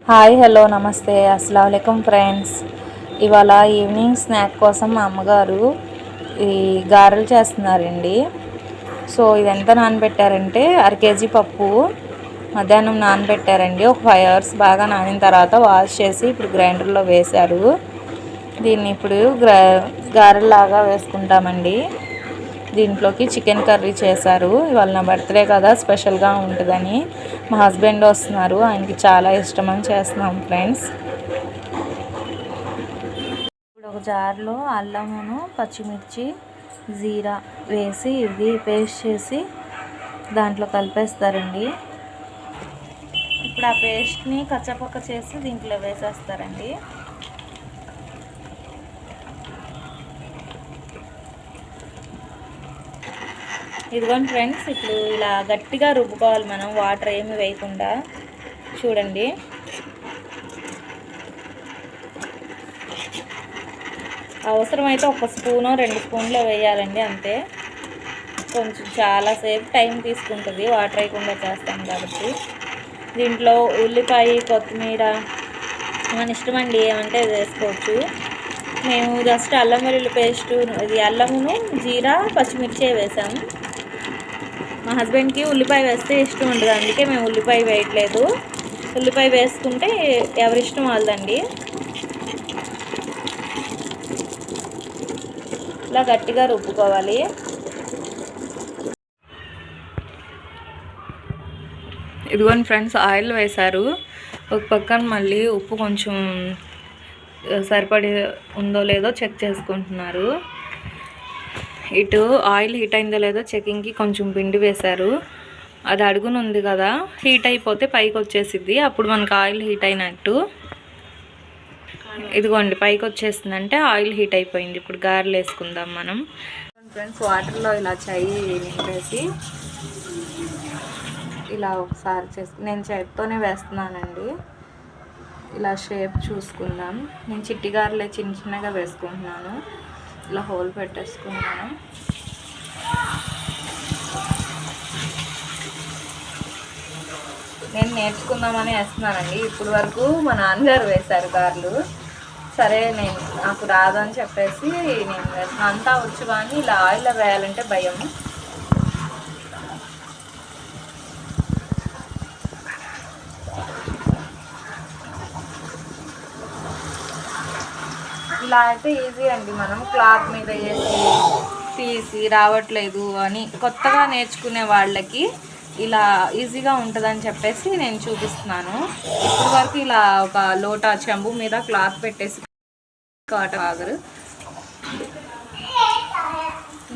Hi hello నమస్తే అస్సలం వాలేకుమ్ friends. ఇవాళ ఈవినింగ్ స్నాక్ కోసం మా అమ్మగారు ఈ గారెలు చేస్తున్నారండి. సో ఇదంతా నానబెట్టారంటే కేజీ పప్పు మధ్యాహ్నం నానబెట్టారండి. ఒక 5 hours బాగా నానిన తర్వాత వాష్ చేసి ఇప్పుడు గ్రైండర్లో వేశారు. దీన్ని ఇప్పుడు గారెల్లాగా వేసుకుంటామండి. దీంట్లోకి చికెన్ కర్రీ చేశారు. ఇవాళ నా బర్త్డే కదా, స్పెషల్గా ఉంటుందని. మా హస్బెండ్ వస్తున్నారు, ఆయనకి చాలా ఇష్టమని చేస్తున్నాం ఫ్రెండ్స్. ఇప్పుడు ఒక జార్లో అల్లమును పచ్చిమిర్చి జీరా వేసి ఇది పేస్ట్ చేసి దాంట్లో కలిపేస్తారండి. ఇప్పుడు ఆ పేస్ట్ని కచ్చపక్క చేసి దీంట్లో వేసేస్తారండి. ఇదిగోండి ఫ్రెండ్స్, ఇప్పుడు ఇలా గట్టిగా రుబ్బుకోవాలి మనం, వాటర్ ఏమి వేయకుండా. చూడండి, అవసరమైతే 1 స్పూనో 2 స్పూన్లో వేయాలండి, అంతే. కొంచెం చాలాసేపు టైం తీసుకుంటుంది వాటర్ వేయకుండా చేస్తాం కాబట్టి. దీంట్లో ఉల్లిపాయ కొత్తిమీర మన ఇష్టం అండి, ఏమంటే వేసుకోవచ్చు. మేము జస్ట్ అల్లం వెల్లుల్లి పేస్ట్, ఇది అల్లమును జీరా పచ్చిమిర్చి వేసాము. మా హస్బెండ్కి ఉల్లిపాయ వేస్తే ఇష్టం ఉండదు, అందుకే మేము ఉల్లిపాయ వేయట్లేదు. ఉల్లిపాయ వేసుకుంటే ఎవరిష్టం వాళ్ళదండి. ఇలా గట్టిగా రుబ్బుకోవాలి. ఇదిగోండి ఫ్రెండ్స్, ఆయిల్ వేశారు. ఒక పక్కన మళ్ళీ ఉప్పు కొంచెం సరిపడి ఉందో లేదో చెక్ చేసుకుంటున్నారు. ఇటు ఆయిల్ హీట్ అయిందో లేదో చెకింగ్కి కొంచెం పిండి వేశారు. అది అడుగున ఉంది కదా, హీట్ అయిపోతే పైకి వచ్చేసిద్ది, అప్పుడు మనకు ఆయిల్ హీట్ అయినట్టు. ఇదిగోండి పైకి వచ్చేసిందంటే ఆయిల్ హీట్ అయిపోయింది. ఇప్పుడు గారెలు వేసుకుందాం మనం. ఫ్రెండ్స్, వాటర్లో ఇలా చెయ్యి నింపేసి ఇలా ఒకసారి నేను చేతితోనే వేస్తున్నానండి. ఇలా షేప్ చూసుకుందాం. నేను చిట్టి గారెలే చిన్న చిన్నగా వేసుకుంటున్నాను. ఇలా హోల్ పెట్టేసుకున్నాను. నేను నేర్చుకుందామని వేస్తున్నానండి. ఇప్పుడు వరకు మా నాన్నగారు వేశారు గారెలు. సరే, నాకు రాదని చెప్పేసి నేను వేసిన. అంతా వచ్చు కానీ ఇలా ఆయిల్లో వేయాలంటే భయం. ఇలా అయితే ఈజీ అండి. మనం క్లాత్ మీద వేసి తీసి రావట్లేదు అని కొత్తగా నేర్చుకునే వాళ్ళకి ఇలా ఈజీగా ఉంటుందని చెప్పేసి నేను చూపిస్తున్నాను. ఇప్పటి వరకు ఇలా ఒక లోటా చెంబు మీద క్లాత్ పెట్టేసి కాటవాగరు.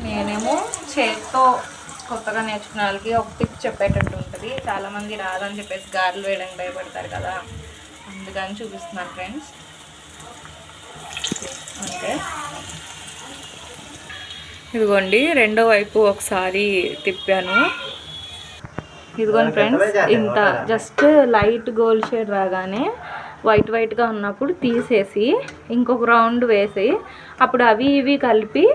నేనేమో చేత్తో కొత్తగా నేర్చుకునే వాళ్ళకి ఒక టిప్ చెప్పేటట్టు ఉంటుంది. చాలామంది రాదని చెప్పేసి గారెలు వేయడానికి భయపడతారు కదా, అందుకని చూపిస్తున్నాను ఫ్రెండ్స్. అంటే ఇదిగోండి, రెండో వైపు ఒకసారి తిప్పాను. ఇదిగోండి ఫ్రెండ్స్, ఇంత జస్ట్ లైట్ గోల్డ్ షేడ్ రాగానే వైట్గా ఉన్నప్పుడు తీసేసి ఇంకొక రౌండ్ వేసి అప్పుడు అవి ఇవి కలిపి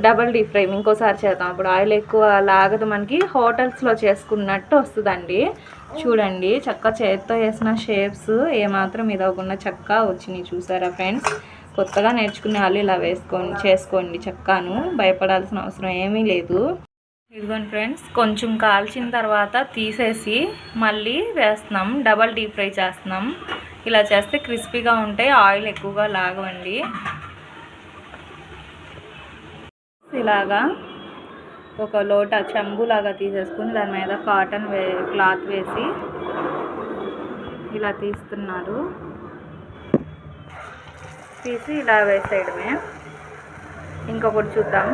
డబల్ డీప్ ఫ్రై ఇంకోసారి చేద్దాం. అప్పుడు ఆయిల్ ఎక్కువ లాగదు, మనకి హోటల్స్లో చేసుకున్నట్టు వస్తుందండి. చూడండి, చక్క చేతితో వేసిన షేప్స్ ఏమాత్రం ఇదవకుండా చక్కగా వచ్చినాయి. చూసారా ఫ్రెండ్స్, కొత్తగా నేర్చుకునే వాళ్ళు ఇలా చేసుకోండి చక్కను, భయపడాల్సిన అవసరం ఏమీ లేదు. ఇదిగోండి ఫ్రెండ్స్, కొంచెం కాల్చిన తర్వాత తీసేసి మళ్ళీ వేస్తున్నాం, డబల్ డీప్ ఫ్రై చేస్తున్నాం. ఇలా చేస్తే క్రిస్పీగా ఉంటాయి, ఆయిల్ ఎక్కువగా లాగవండి. ఇలాగా ఒక లోటా చెంబు లాగా తీసేసుకుని దాని మీద కాటన్ క్లాత్ వేసి ఇలా తీస్తున్నారు. తీసి ఇలా వేసేయడమే. ఇంకొకటి చూద్దాం.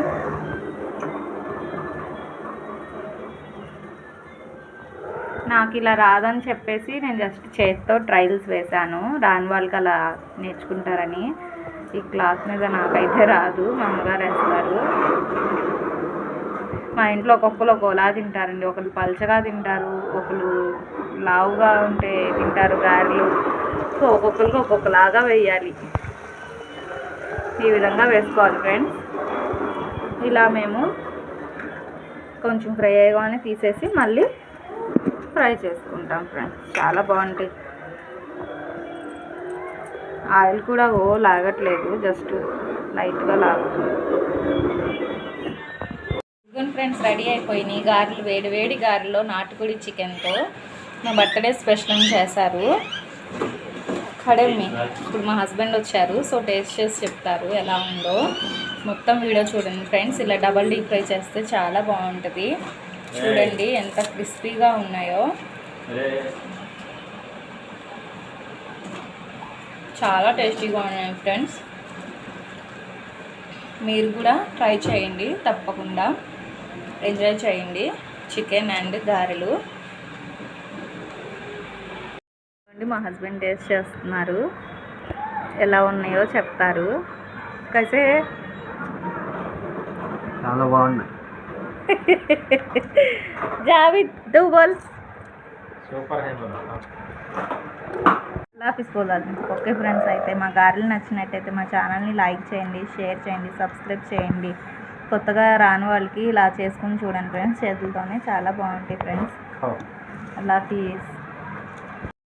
నాకు ఇలా రాదని చెప్పేసి నేను జస్ట్ చేతితో ట్రయల్స్ వేశాను, రాని వాళ్ళకి అలా నేర్చుకుంటారని. ఈ క్లాత్ మీద నాకైతే రాదు, మా అమ్మగారు వేస్తారు. మా ఇంట్లో ఒక్కొక్కరు ఒకలా తింటారండి. ఒకరు పల్చగా తింటారు, ఒకరు లావుగా ఉంటే తింటారు గారెలు. సో ఒక్కొక్కరికి ఒక్కొక్కలాగా వేయాలి. ఈ విధంగా వేసుకోవాలి ఫ్రెండ్స్. ఇలా మేము కొంచెం ఫ్రై అయ్యగానే తీసేసి మళ్ళీ ఫ్రై చేసుకుంటాం ఫ్రెండ్స్. చాలా బాగుంటాయి. ఆయిల్ కూడా లాగట్లేదు, జస్ట్ లైట్గా లాగుతుంది. ఇదిగోండి ఫ్రెండ్స్, రెడీ అయిపోయినాయి గారెలు. వేడి వేడి గారెలో నాటుకోడి చికెన్తో మా బర్త్డే స్పెషల్ చేశారు. కడమ్మి. ఇప్పుడు మా హస్బెండ్ వచ్చారు, సో టేస్ట్ చేసి చెప్తారు ఎలా ఉందో. మొత్తం వీడియో చూడండి ఫ్రెండ్స్. ఇలా డబల్ డీప్ ఫ్రై చేస్తే చాలా బాగుంటుంది. చూడండి ఎంత క్రిస్పీగా ఉన్నాయో, చాలా టేస్టీగా ఉన్నాయి ఫ్రెండ్స్. మీరు కూడా ట్రై చేయండి, తప్పకుండా ఎంజాయ్ చేయండి చికెన్ అండ్ గారెలు. మా హస్బెండ్ టేస్ట్ చేస్తున్నారు, ఎలా ఉన్నాయో చెప్తారు. కైసే చాలా బాగున్నాయి. జావిద్ దు బోల్ సూపర్ హై బోల్. లాఫీస్ పోదాలి. ఓకే ఫ్రెండ్స్, అయితే మా గారెలు నచ్చినట్టయితే మా ఛానల్ని లైక్ చేయండి, షేర్ చేయండి, సబ్స్క్రైబ్ చేయండి. కొత్తగా రాని వాళ్ళకి ఇలా చేసుకుని చూడండి ఫ్రెండ్స్. చేతులతోనే చాలా బాగుంటాయి ఫ్రెండ్స్. లాఫీస్.